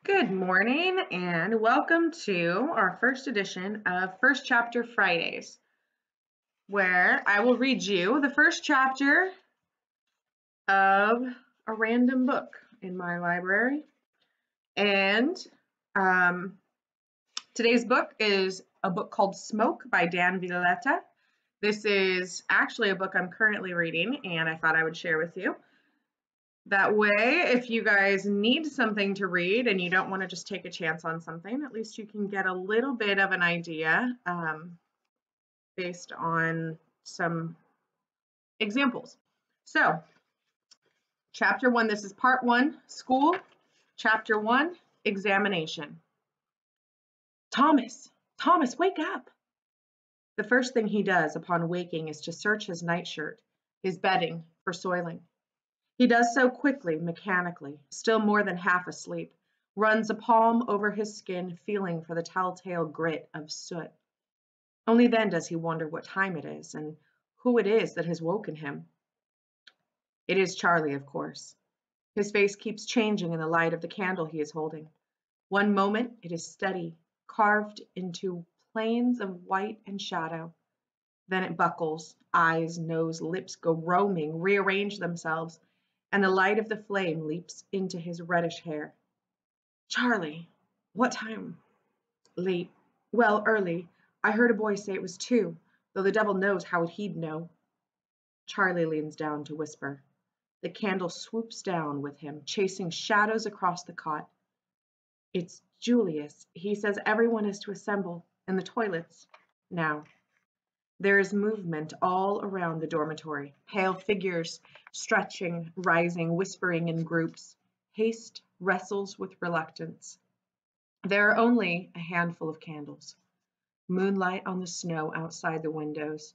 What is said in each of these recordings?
Good morning and welcome to our first edition of First Chapter Fridays, where I will read you the first chapter of a random book in my library. And today's book is a book called Smoke by Dan Vyleta. This is actually a book I'm currently reading and I thought I would share with you. That way, if you guys need something to read and you don't want to just take a chance on something, at least you can get a little bit of an idea based on some examples. So, chapter 1, this is part 1, school. Chapter 1, examination. Thomas, wake up. The first thing he does upon waking is to search his nightshirt, his bedding, for soiling. He does so quickly, mechanically, still more than half asleep, runs a palm over his skin, feeling for the telltale grit of soot. Only then does he wonder what time it is and who it is that has woken him. It is Charlie, of course. His face keeps changing in the light of the candle he is holding. One moment it is steady, carved into planes of white and shadow. Then it buckles, eyes, nose, lips go roaming, rearrange themselves, and the light of the flame leaps into his reddish hair. Charlie, what time? Late. Well, early. I heard a boy say it was 2, though the devil knows how he'd know. Charlie leans down to whisper. The candle swoops down with him, chasing shadows across the cot. It's Julius. He says everyone is to assemble in the toilets now. There is movement all around the dormitory, pale figures stretching, rising, whispering in groups. Haste wrestles with reluctance. There are only a handful of candles. Moonlight on the snow outside the windows,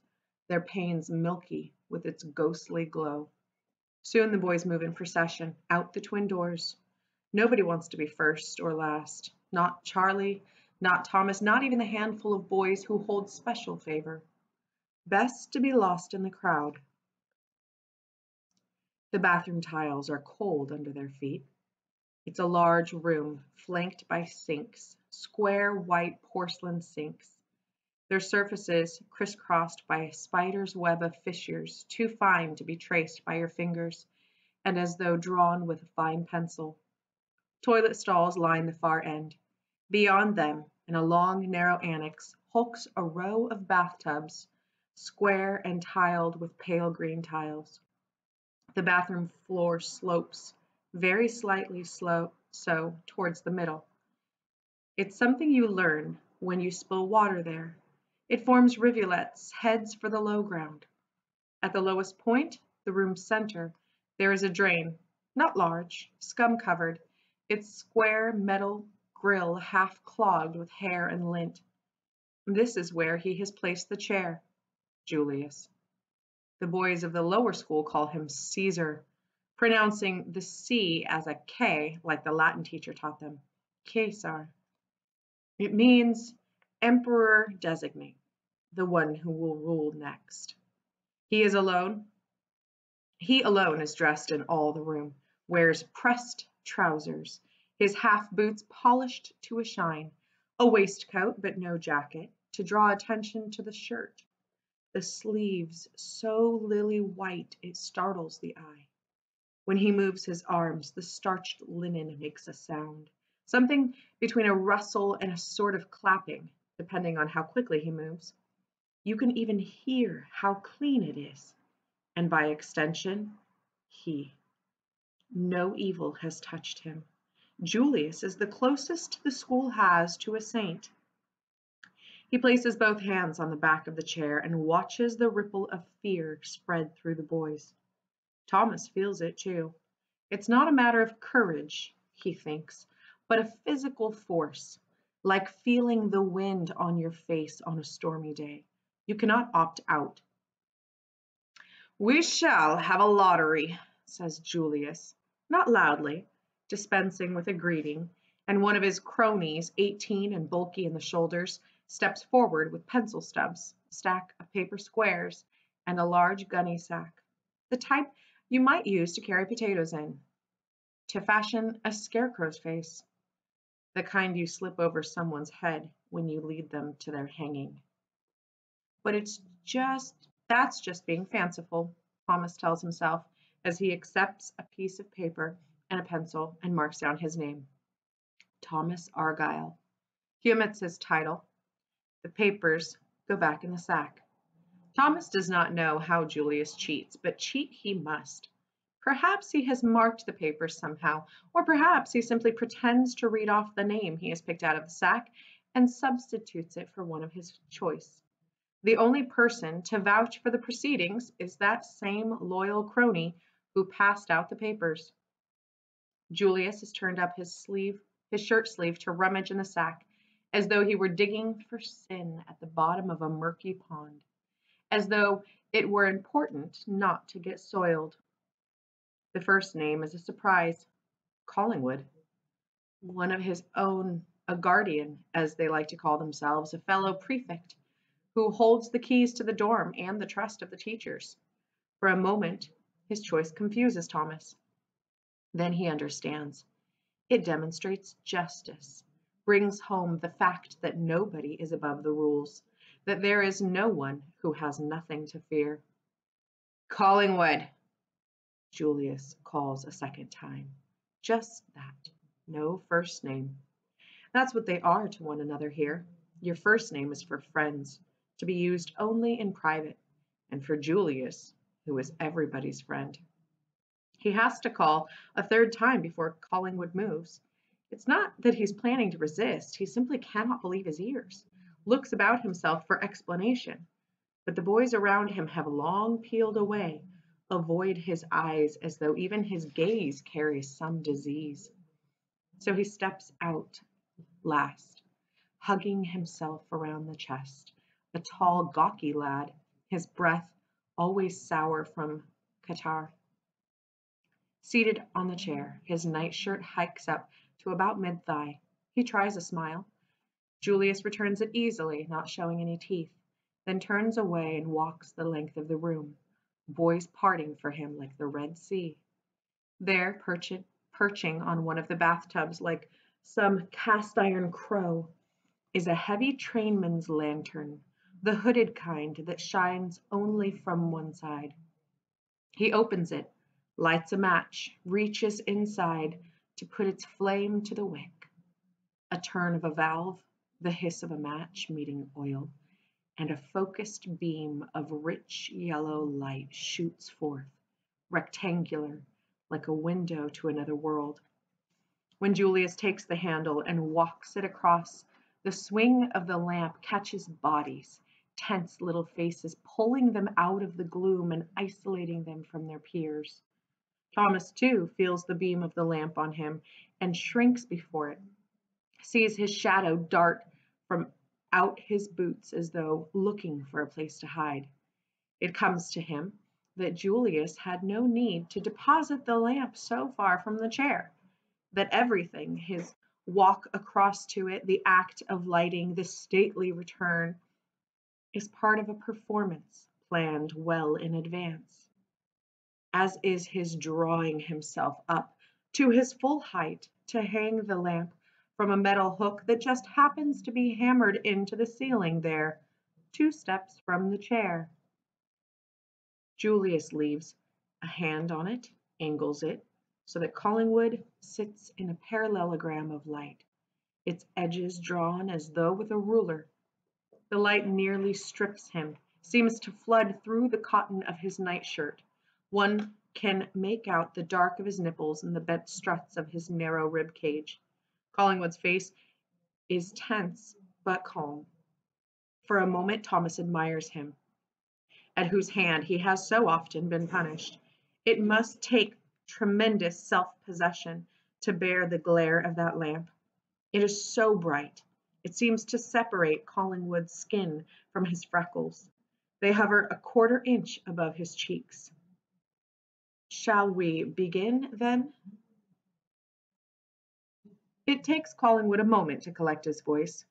their panes milky with its ghostly glow. Soon the boys move in procession, out the twin doors. Nobody wants to be first or last. Not Charlie, not Thomas, not even the handful of boys who hold special favor. Best to be lost in the crowd. The bathroom tiles are cold under their feet. It's a large room flanked by sinks, square white porcelain sinks. Their surfaces crisscrossed by a spider's web of fissures too fine to be traced by your fingers, and as though drawn with a fine pencil. Toilet stalls line the far end. Beyond them, in a long, narrow annex, hulks a row of bathtubs, square and tiled with pale green tiles. The bathroom floor slopes very slightly so towards the middle. It's something you learn when you spill water there. It forms rivulets, heads for the low ground. At the lowest point, the room's center, there is a drain, not large, scum-covered, its square metal grill half clogged with hair and lint. This is where he has placed the chair. Julius. The boys of the lower school call him Caesar, pronouncing the C as a K like the Latin teacher taught them. Caesar. It means emperor designate, the one who will rule next. He alone is dressed in all the room, wears pressed trousers, his half boots polished to a shine, a waistcoat but no jacket, to draw attention to the shirt. The sleeves so lily white it startles the eye. When he moves his arms, the starched linen makes a sound, something between a rustle and a sort of clapping, depending on how quickly he moves. You can even hear how clean it is, and by extension, he. No evil has touched him. Julius is the closest the school has to a saint. He places both hands on the back of the chair and watches the ripple of fear spread through the boys. Thomas feels it too. It's not a matter of courage, he thinks, but a physical force, like feeling the wind on your face on a stormy day. You cannot opt out. We shall have a lottery, says Julius, not loudly, dispensing with a greeting, and one of his cronies, 18 and bulky in the shoulders, steps forward with pencil stubs, a stack of paper squares, and a large gunny sack, the type you might use to carry potatoes in, to fashion a scarecrow's face. the kind you slip over someone's head when you lead them to their hanging. But that's just being fanciful, Thomas tells himself as he accepts a piece of paper and a pencil and marks down his name. Thomas Argyle. He omits his title. The papers go back in the sack. Thomas does not know how Julius cheats, but cheat he must. Perhaps he has marked the papers somehow, or perhaps he simply pretends to read off the name he has picked out of the sack and substitutes it for one of his choice. The only person to vouch for the proceedings is that same loyal crony who passed out the papers. Julius has turned up his shirt sleeve to rummage in the sack, as though he were digging for sin at the bottom of a murky pond, as though it were important not to get soiled. The first name is a surprise. Collingwood. One of his own, a guardian, as they like to call themselves, a fellow prefect, who holds the keys to the dorm and the trust of the teachers. For a moment, his choice confuses Thomas. Then he understands. It demonstrates justice, brings home the fact that nobody is above the rules, that there is no one who has nothing to fear. Collingwood, Julius calls a second time. Just that, no first name. That's what they are to one another here. Your first name is for friends, to be used only in private, and for Julius, who is everybody's friend. He has to call a third time before Collingwood moves. It's not that he's planning to resist, he simply cannot believe his ears, looks about himself for explanation. But the boys around him have long peeled away, avoid his eyes as though even his gaze carries some disease. So he steps out last, hugging himself around the chest, a tall, gawky lad, his breath always sour from catarrh. Seated on the chair, his nightshirt hikes up to about mid-thigh. He tries a smile. Julius returns it easily, not showing any teeth, then turns away and walks the length of the room, boys parting for him like the Red Sea. There, perching on one of the bathtubs like some cast-iron crow, is a heavy trainman's lantern, the hooded kind that shines only from one side. He opens it, lights a match, reaches inside to put its flame to the wick. A turn of a valve, the hiss of a match meeting oil, and a focused beam of rich yellow light shoots forth, rectangular, like a window to another world. When Julius takes the handle and walks it across, the swing of the lamp catches bodies, tense little faces, pulling them out of the gloom and isolating them from their peers. Thomas, too, feels the beam of the lamp on him and shrinks before it, sees his shadow dart from out his boots as though looking for a place to hide. It comes to him that Julius had no need to deposit the lamp so far from the chair, that everything, his walk across to it, the act of lighting, the stately return, is part of a performance planned well in advance, as is his drawing himself up to his full height to hang the lamp from a metal hook that just happens to be hammered into the ceiling there, 2 steps from the chair. Julius leaves a hand on it, angles it, so that Collingwood sits in a parallelogram of light, its edges drawn as though with a ruler. The light nearly strips him, seems to flood through the cotton of his nightshirt. One can make out the dark of his nipples and the bent struts of his narrow rib cage. Collingwood's face is tense but calm. For a moment Thomas admires him, at whose hand he has so often been punished. It must take tremendous self-possession to bear the glare of that lamp. It is so bright. It seems to separate Collingwood's skin from his freckles. They hover a 1/4 inch above his cheeks. Shall we begin, then? It takes Collingwood a moment to collect his voice.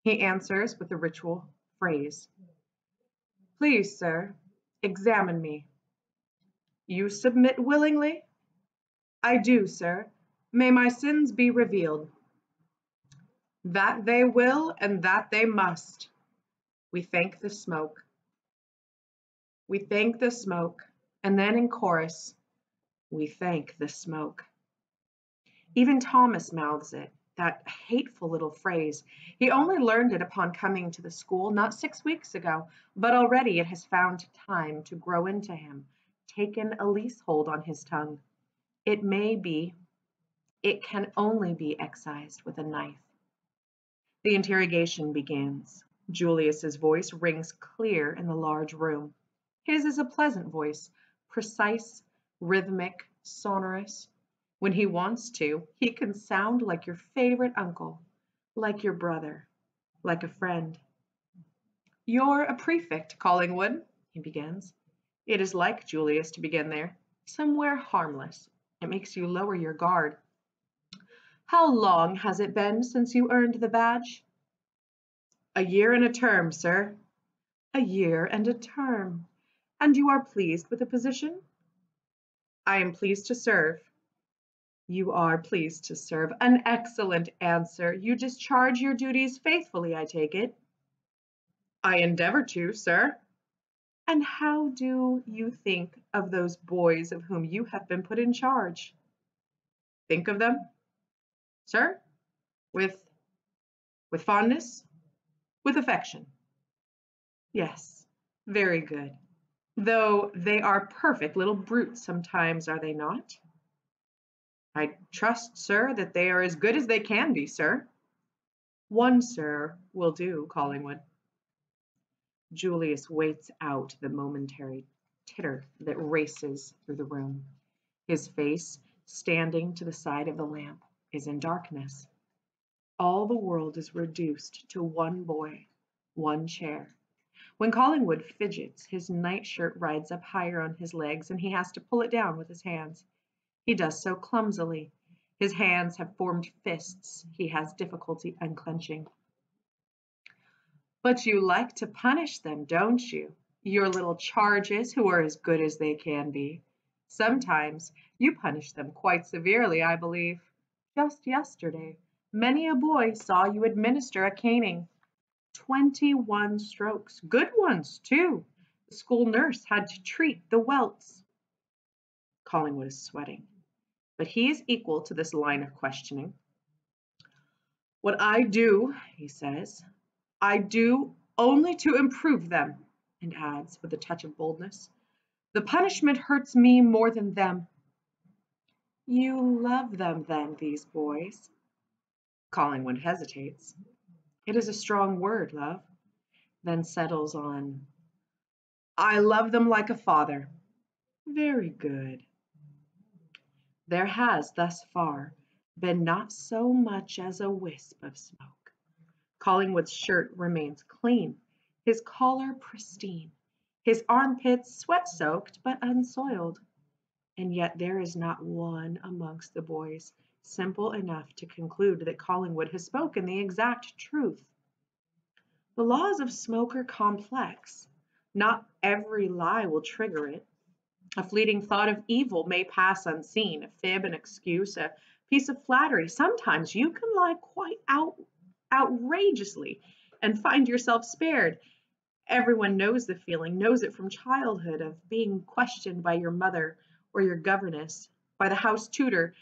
He answers with the ritual phrase. Please, sir, examine me. You submit willingly? I do, sir. May my sins be revealed. That they will and that they must. We thank the smoke. We thank the smoke. And then in chorus, we thank the smoke. Even Thomas mouths it, that hateful little phrase. He only learned it upon coming to the school not 6 weeks ago, but already it has found time to grow into him, taken a leasehold on his tongue. It can only be excised with a knife. The interrogation begins. Julius's voice rings clear in the large room. His is a pleasant voice, precise, rhythmic, sonorous. When he wants to, he can sound like your favorite uncle, like your brother, like a friend. You're a prefect, Collingwood, he begins. It is like Julius to begin there, somewhere harmless. It makes you lower your guard. How long has it been since you earned the badge? A year and a term, sir. A year and a term. And you are pleased with the position? I am pleased to serve. You are pleased to serve. An excellent answer. You discharge your duties faithfully, I take it. I endeavor to, sir. And how do you think of those boys of whom you have been put in charge? Think of them, sir, with fondness, with affection. Yes, very good. Though they are perfect little brutes sometimes, are they not? I trust, sir, that they are as good as they can be, sir. One, sir, will do, Collingwood. Julius waits out the momentary titter that races through the room. His face, standing to the side of the lamp, is in darkness. All the world is reduced to one boy, one chair. When Collingwood fidgets, his nightshirt rides up higher on his legs, and he has to pull it down with his hands. He does so clumsily. His hands have formed fists he has difficulty unclenching. But you like to punish them, don't you? Your little charges who are as good as they can be. Sometimes you punish them quite severely, I believe. Just yesterday, many a boy saw you administer a caning. 21 strokes, good ones, too. The school nurse had to treat the welts. Collingwood is sweating, but he is equal to this line of questioning. What I do, he says, I do only to improve them, and adds with a touch of boldness, the punishment hurts me more than them. You love them then, these boys? Collingwood hesitates. It is a strong word, love, then settles on, I love them like a father. Very good. There has thus far been not so much as a wisp of smoke. Collingwood's shirt remains clean, his collar pristine, his armpits sweat-soaked but unsoiled. And yet there is not one amongst the boys simple enough to conclude that Collingwood has spoken the exact truth. The laws of smoke are complex. Not every lie will trigger it. A fleeting thought of evil may pass unseen, a fib, an excuse, a piece of flattery. Sometimes you can lie quite outrageously and find yourself spared. Everyone knows the feeling, knows it from childhood, of being questioned by your mother or your governess, by the house tutor,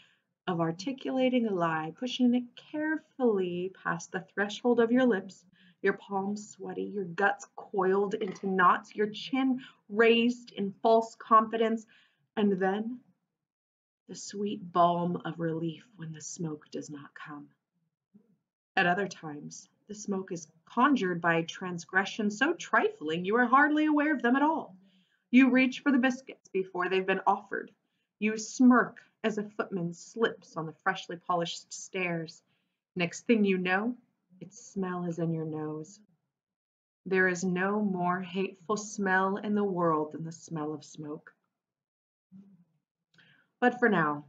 of articulating a lie, pushing it carefully past the threshold of your lips, your palms sweaty, your guts coiled into knots, your chin raised in false confidence, and then the sweet balm of relief when the smoke does not come. At other times, the smoke is conjured by transgressions so trifling you are hardly aware of them at all. You reach for the biscuits before they've been offered. You smirk as a footman slips on the freshly polished stairs. Next thing you know, its smell is in your nose. There is no more hateful smell in the world than the smell of smoke. But for now,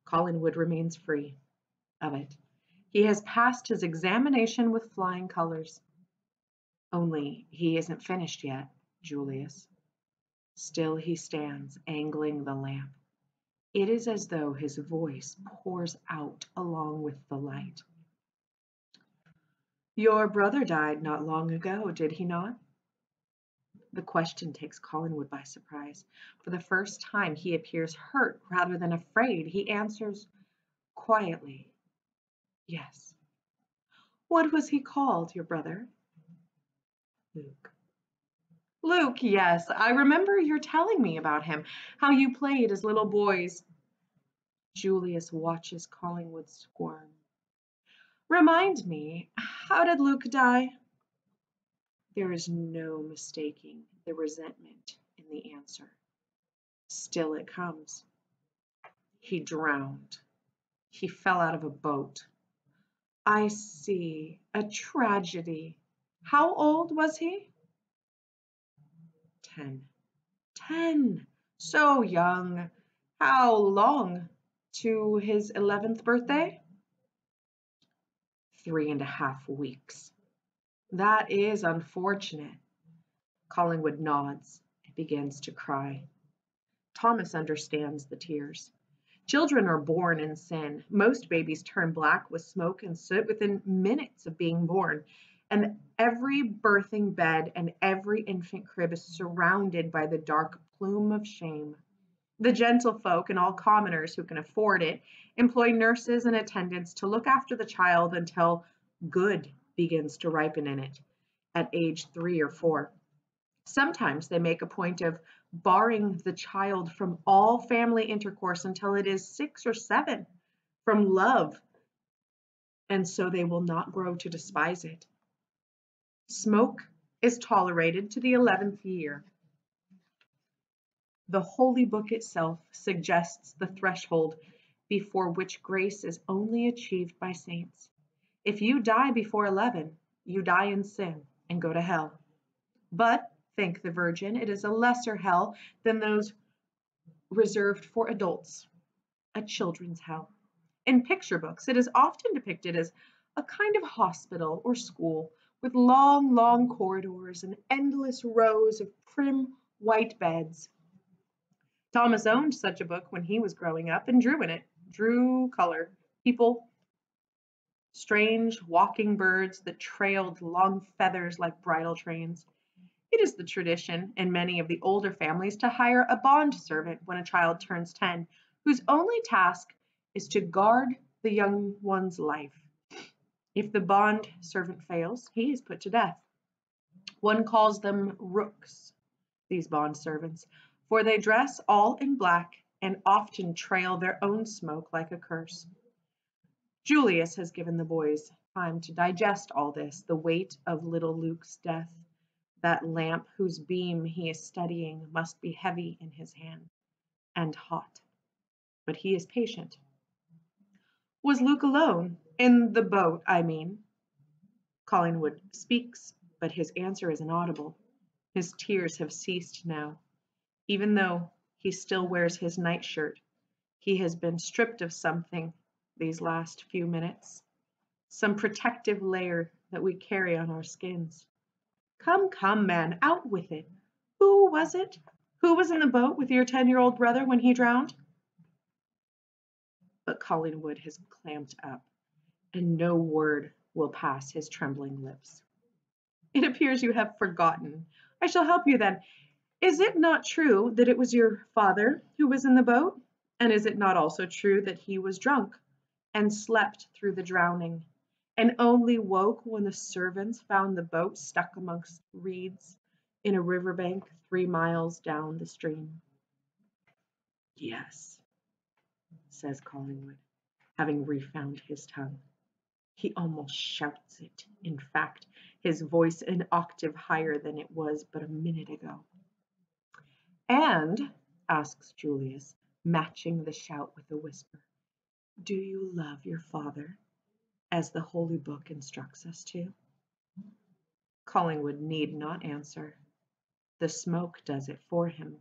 Collingwood remains free of it. He has passed his examination with flying colors. Only he isn't finished yet, Julius. Still he stands, angling the lamp. It is as though his voice pours out along with the light. Your brother died not long ago, did he not? The question takes Collingwood by surprise. For the first time, he appears hurt rather than afraid. He answers quietly, yes. What was he called, your brother? Luke. Luke, yes, I remember your telling me about him, how you played as little boys. Julius watches Collingwood squirm. Remind me, how did Luke die? There is no mistaking the resentment in the answer. Still it comes. He drowned. He fell out of a boat. I see. A tragedy. How old was he? 10. 10. So young. How long? To his 11th birthday? 3.5 weeks. That is unfortunate. Collingwood nods and begins to cry. Thomas understands the tears. Children are born in sin. Most babies turn black with smoke and soot within minutes of being born. And every birthing bed and every infant crib is surrounded by the dark plume of shame. The gentlefolk and all commoners who can afford it employ nurses and attendants to look after the child until good begins to ripen in it at age 3 or 4. Sometimes they make a point of barring the child from all family intercourse until it is 6 or 7, from love, and so they will not grow to despise it. Smoke is tolerated to the 11th year. The Holy Book itself suggests the threshold before which grace is only achieved by saints. If you die before 11, you die in sin and go to hell. But, thank the Virgin, it is a lesser hell than those reserved for adults, a children's hell. In picture books, it is often depicted as a kind of hospital or school with long, long corridors and endless rows of prim white beds. Thomas owned such a book when he was growing up and drew in it, drew color, people, strange walking birds that trailed long feathers like bridal trains. It is the tradition in many of the older families to hire a bond servant when a child turns 10, whose only task is to guard the young one's life. If the bond servant fails, he is put to death. One calls them rooks, these bond servants, for they dress all in black and often trail their own smoke like a curse. Julius has given the boys time to digest all this, the weight of little Luke's death. That lamp whose beam he is studying must be heavy in his hand and hot, but he is patient. Was Luke alone? In the boat, I mean. Collingwood speaks, but his answer is inaudible. His tears have ceased now. Even though he still wears his nightshirt, he has been stripped of something these last few minutes, some protective layer that we carry on our skins. Come, come, man, out with it. Who was it? Who was in the boat with your 10-year-old brother when he drowned? But Collingwood has clamped up, and no word will pass his trembling lips. It appears you have forgotten. I shall help you then. Is it not true that it was your father who was in the boat? And is it not also true that he was drunk and slept through the drowning, and only woke when the servants found the boat stuck amongst reeds in a riverbank 3 miles down the stream? Yes, says Collingwood, having refound his tongue. He almost shouts it, in fact, his voice an octave higher than it was but a minute ago. And, asks Julius, matching the shout with a whisper, do you love your father, as the Holy Book instructs us to? Collingwood need not answer. The smoke does it for him.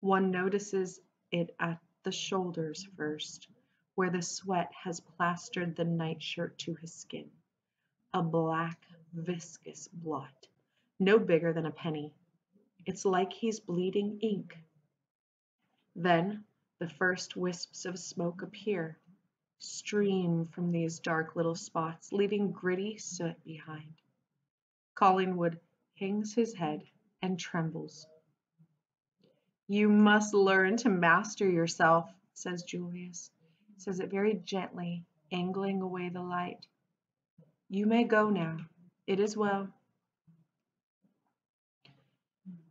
One notices it at the shoulders first, where the sweat has plastered the nightshirt to his skin. A black, viscous blot, no bigger than a penny. It's like he's bleeding ink. Then the first wisps of smoke appear, stream from these dark little spots, leaving gritty soot behind. Collingwood hangs his head and trembles. "You must learn to master yourself," says Julius. Says it very gently, angling away the light. "You may go now. It is well."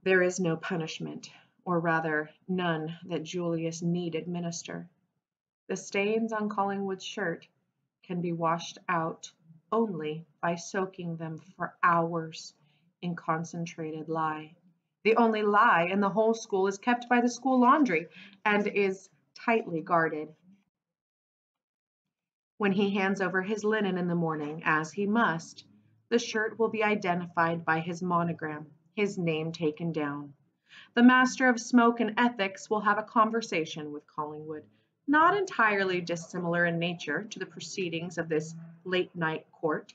There is no punishment, or rather none that Julius need administer. The stains on Collingwood's shirt can be washed out only by soaking them for hours in concentrated lye. The only lye in the whole school is kept by the school laundry and is tightly guarded. When he hands over his linen in the morning, as he must, the shirt will be identified by his monogram, his name taken down. The master of smoke and ethics will have a conversation with Collingwood, not entirely dissimilar in nature to the proceedings of this late-night court.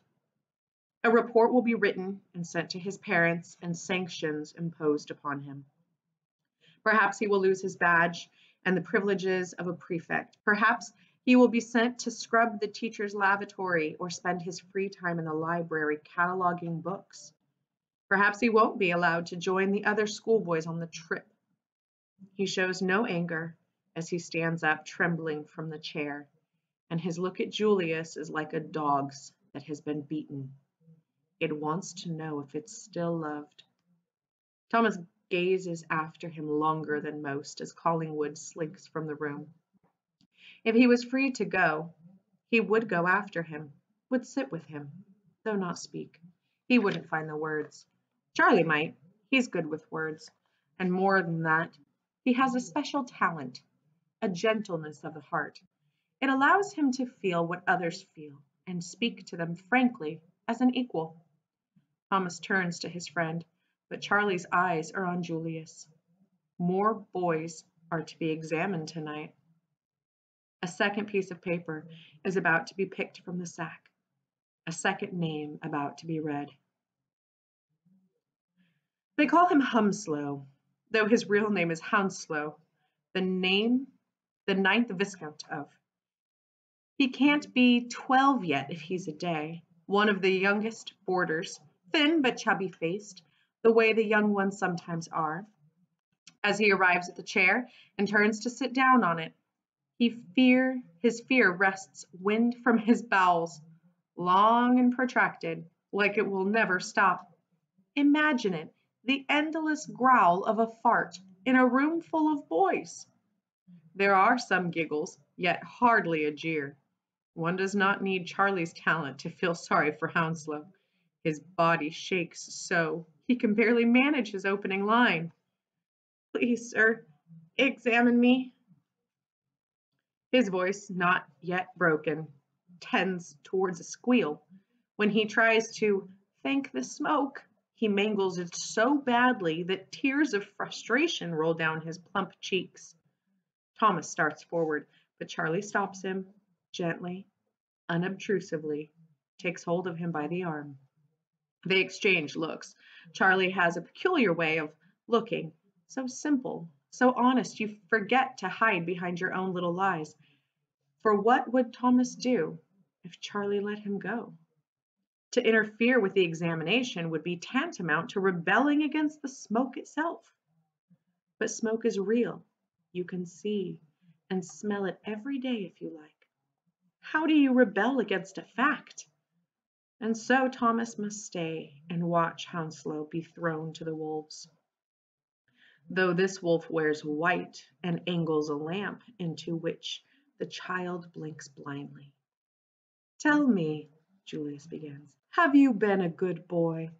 A report will be written and sent to his parents and sanctions imposed upon him. Perhaps he will lose his badge and the privileges of a prefect. Perhaps he will be sent to scrub the teacher's lavatory or spend his free time in the library cataloging books. Perhaps he won't be allowed to join the other schoolboys on the trip. He shows no anger as he stands up trembling from the chair, and his look at Julius is like a dog's that has been beaten. It wants to know if it's still loved. Thomas gazes after him longer than most as Collingwood slinks from the room. If he was free to go, he would go after him, would sit with him, though not speak. He wouldn't find the words. Charlie might. He's good with words. And more than that, he has a special talent, a gentleness of the heart. It allows him to feel what others feel and speak to them frankly as an equal. Thomas turns to his friend, but Charlie's eyes are on Julius. More boys are to be examined tonight. A second piece of paper is about to be picked from the sack. A second name about to be read. They call him Humslow, though his real name is Hounslow, the name the 9th Viscount of. He can't be 12 yet if he's a day, one of the youngest boarders, thin but chubby-faced, the way the young ones sometimes are. As he arrives at the chair and turns to sit down on it, his fear wrests wind from his bowels, long and protracted, like it will never stop. Imagine it, the endless growl of a fart in a room full of boys. There are some giggles, yet hardly a jeer. One does not need Charlie's talent to feel sorry for Hounslow. His body shakes so he can barely manage his opening line. "Please, sir, examine me." His voice, not yet broken, tends towards a squeal. When he tries to thank the smoke, he mangles it so badly that tears of frustration roll down his plump cheeks. Thomas starts forward, but Charlie stops him, gently, unobtrusively, takes hold of him by the arm. They exchange looks. Charlie has a peculiar way of looking, so simple, so honest you forget to hide behind your own little lies. For what would Thomas do if Charlie let him go? To interfere with the examination would be tantamount to rebelling against the smoke itself. But smoke is real. You can see and smell it every day if you like. How do you rebel against a fact? And so Thomas must stay and watch Hounslow be thrown to the wolves. Though this wolf wears white and angles a lamp into which the child blinks blindly. "Tell me," Julius begins, "have you been a good boy?"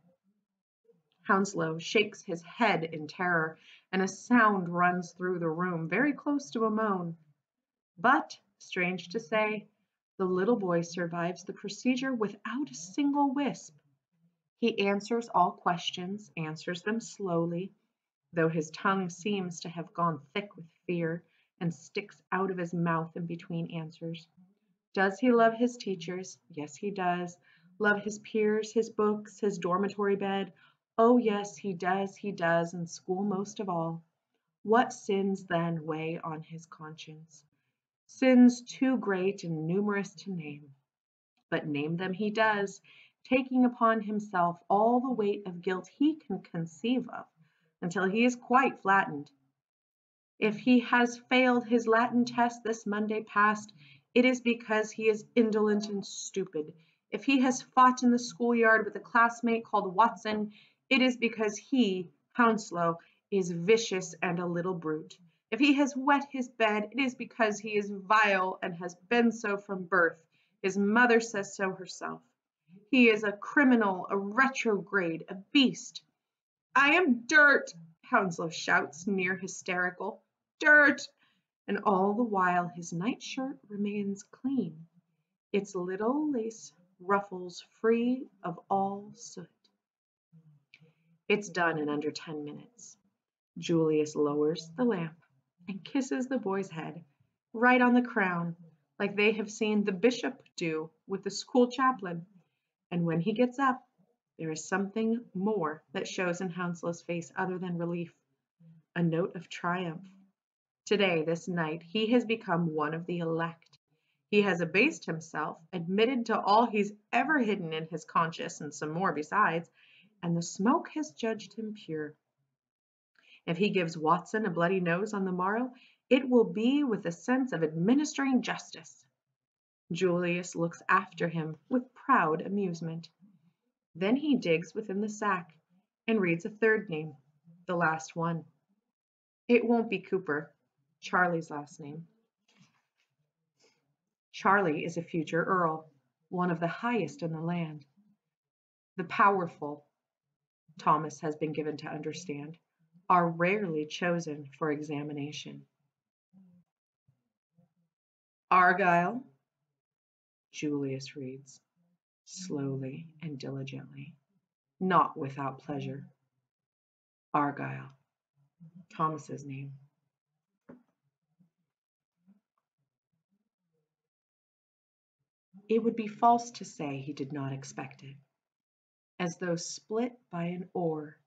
Hounslow shakes his head in terror, and a sound runs through the room, very close to a moan. But, strange to say, the little boy survives the procedure without a single wisp. He answers all questions, answers them slowly, though his tongue seems to have gone thick with fear and sticks out of his mouth in between answers. Does he love his teachers? Yes, he does. Love his peers, his books, his dormitory bed? Oh, yes, he does, and school most of all. What sins then weigh on his conscience? sins too great and numerous to name. But name them he does, taking upon himself all the weight of guilt he can conceive of, until he is quite flattened. If he has failed his Latin test this Monday past, it is because he is indolent and stupid. If he has fought in the schoolyard with a classmate called Watson, it is because he, Hounslow, is vicious and a little brute. If he has wet his bed, it is because he is vile and has been so from birth. His mother says so herself. He is a criminal, a retrograde, a beast. I am dirt, Hounslow shouts, near hysterical. Dirt! And all the while his nightshirt remains clean, its little lace ruffles free of all soot. It's done in under 10 minutes. Julius lowers the lamp and kisses the boy's head, right on the crown, like they have seen the bishop do with the school chaplain. And when he gets up, there is something more that shows in Hounslow's face other than relief, a note of triumph. Today, this night, he has become one of the elect. He has abased himself, admitted to all he's ever hidden in his conscience and some more besides, and the smoke has judged him pure. If he gives Watson a bloody nose on the morrow, it will be with a sense of administering justice. Julius looks after him with proud amusement. Then he digs within the sack and reads a third name, the last one. It won't be Cooper, Charlie's last name. Charlie is a future earl, one of the highest in the land. The powerful, Thomas has been given to understand, are rarely chosen for examination. Argyle, Julius reads, slowly and diligently, not without pleasure. Argyle, Thomas's name. It would be false to say he did not expect it. As though split by an oar,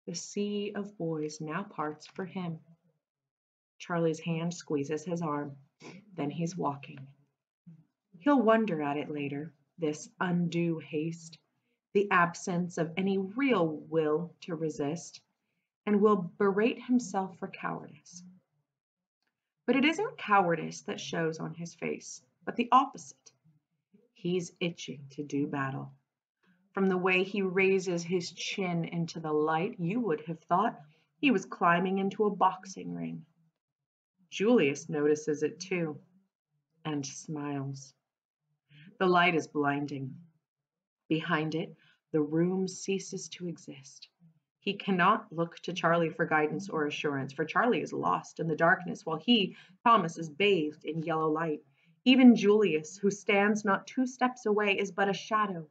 the sea of boys now parts for him. Charlie's hand squeezes his arm, then he's walking. He'll wonder at it later, this undue haste, the absence of any real will to resist, and will berate himself for cowardice. But it isn't cowardice that shows on his face, but the opposite. He's itching to do battle. From the way he raises his chin into the light, you would have thought he was climbing into a boxing ring. Julius notices it too, and smiles. The light is blinding. Behind it, the room ceases to exist. He cannot look to Charlie for guidance or assurance, for Charlie is lost in the darkness while he, Thomas, is bathed in yellow light. Even Julius, who stands not 2 steps away, is but a shadow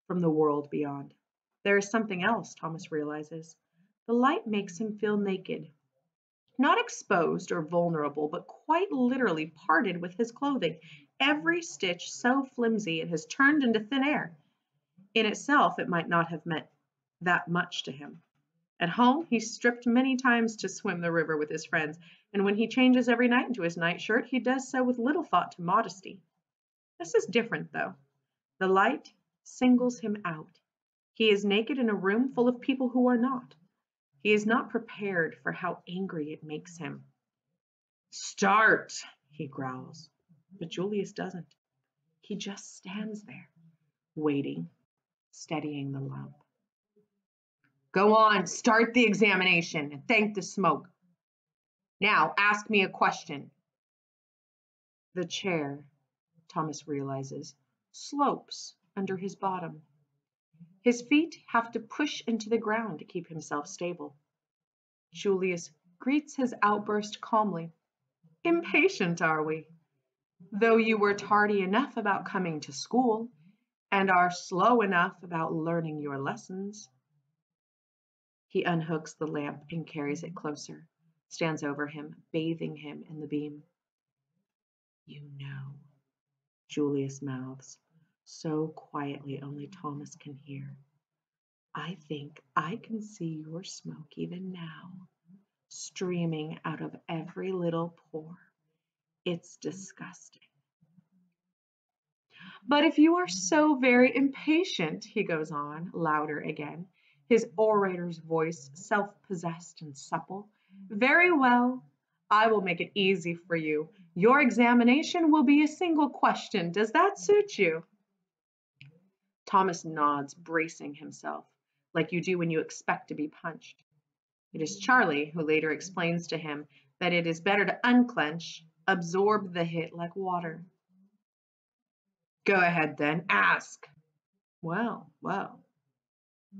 from the world beyond. There is something else, Thomas realizes. The light makes him feel naked. Not exposed or vulnerable, but quite literally parted with his clothing, every stitch so flimsy it has turned into thin air. In itself, it might not have meant that much to him. At home, he's stripped many times to swim the river with his friends, and when he changes every night into his nightshirt, he does so with little thought to modesty. This is different, though. The light singles him out. He is naked in a room full of people who are not. He is not prepared for how angry it makes him. Start, he growls. But Julius doesn't. He just stands there, waiting, steadying the lamp. Go on, start the examination, and thank the smoke. Now, ask me a question. The chair, Thomas realizes, slopes under his bottom. His feet have to push into the ground to keep himself stable. Julius greets his outburst calmly. Impatient, are we? Though you were tardy enough about coming to school, and are slow enough about learning your lessons. He unhooks the lamp and carries it closer, stands over him, bathing him in the beam. You know, Julius mouths, so quietly only Thomas can hear. I think I can see your smoke even now, streaming out of every little pore, It's disgusting. But if you are so very impatient, he goes on, louder again, his orator's voice self-possessed and supple, very well, I will make it easy for you. Your examination will be a single question. Does that suit you? Thomas nods, bracing himself, like you do when you expect to be punched. It is Charlie who later explains to him that it is better to unclench, absorb the hit like water. Go ahead then, ask. Well, well.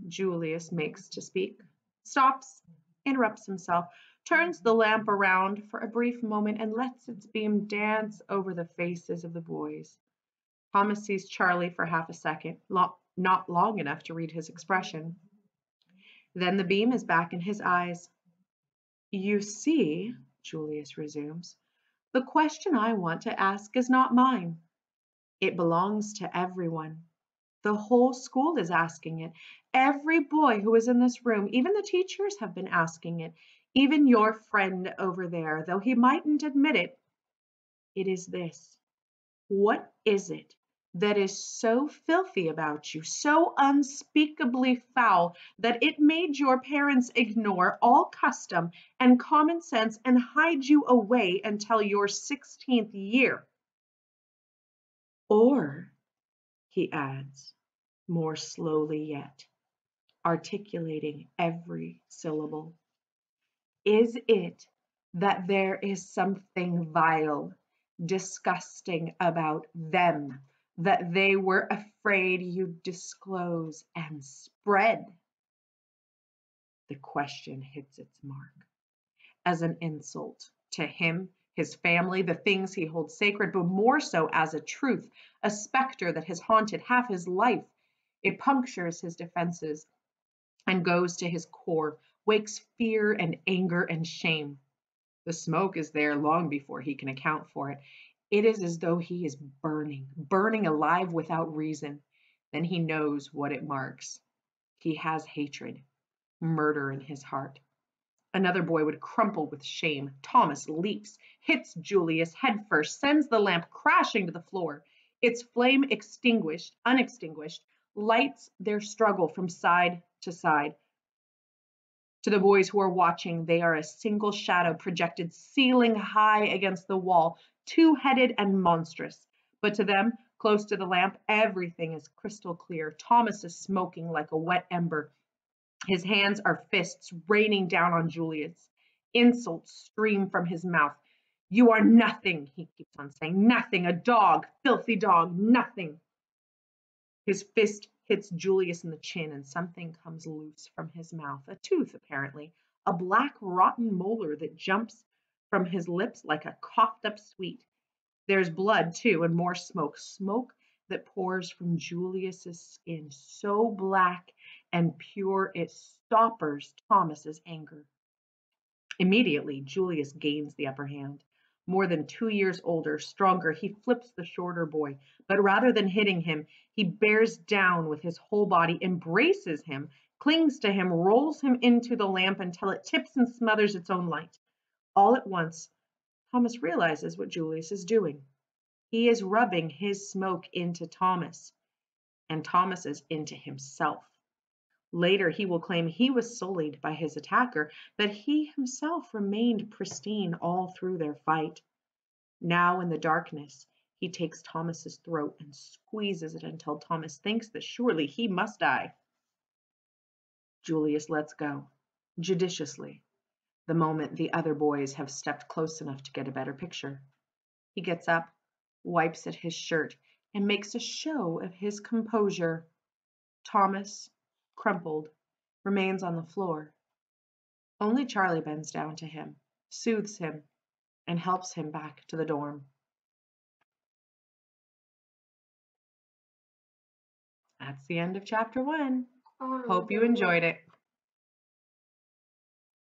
Julius makes to speak, stops, interrupts himself, turns the lamp around for a brief moment and lets its beam dance over the faces of the boys. Thomas sees Charlie for half a second, not long enough to read his expression. Then the beam is back in his eyes. You see, Julius resumes, the question I want to ask is not mine. It belongs to everyone. The whole school is asking it. Every boy who is in this room, even the teachers have been asking it. Even your friend over there, though he mightn't admit it. It is this. What is it that is so filthy about you, so unspeakably foul, that it made your parents ignore all custom and common sense and hide you away until your 16th year? Or, he adds, more slowly yet, articulating every syllable, is it that there is something vile, disgusting about them, that they were afraid you'd disclose and spread? The question hits its mark as an insult to him, his family, the things he holds sacred, but more so as a truth, a specter that has haunted half his life. It punctures his defenses and goes to his core, wakes fear and anger and shame. The smoke is there long before he can account for it. It is as though he is burning, burning alive without reason. Then he knows what it marks. He has hatred, murder in his heart. Another boy would crumple with shame. Thomas leaps, hits Julius headfirst, sends the lamp crashing to the floor. Its flame unextinguished, lights their struggle from side to side. To the boys who are watching, they are a single shadow projected ceiling high against the wall, two-headed and monstrous. But to them, close to the lamp, everything is crystal clear. Thomas is smoking like a wet ember. His hands are fists raining down on Julius. Insults stream from his mouth. You are nothing, he keeps on saying. Nothing, a dog, filthy dog, nothing. His fist hits Julius in the chin and something comes loose from his mouth. A tooth, apparently. A black, rotten molar that jumps from his lips like a coughed up sweet. There's blood, too, and more smoke. Smoke that pours from Julius's skin, so black and pure it stoppers Thomas's anger. Immediately, Julius gains the upper hand. More than 2 years older, stronger, he flips the shorter boy, but rather than hitting him, he bears down with his whole body, embraces him, clings to him, rolls him into the lamp until it tips and smothers its own light. All at once, Thomas realizes what Julius is doing. He is rubbing his smoke into Thomas, and Thomas's into himself. Later, he will claim he was sullied by his attacker, but he himself remained pristine all through their fight. Now, in the darkness, he takes Thomas's throat and squeezes it until Thomas thinks that surely he must die. Julius lets go, judiciously, the moment the other boys have stepped close enough to get a better picture. He gets up, wipes at his shirt, and makes a show of his composure. Thomas, crumpled, remains on the floor. Only Charlie bends down to him, soothes him, and helps him back to the dorm. That's the end of chapter 1. Hope you enjoyed it.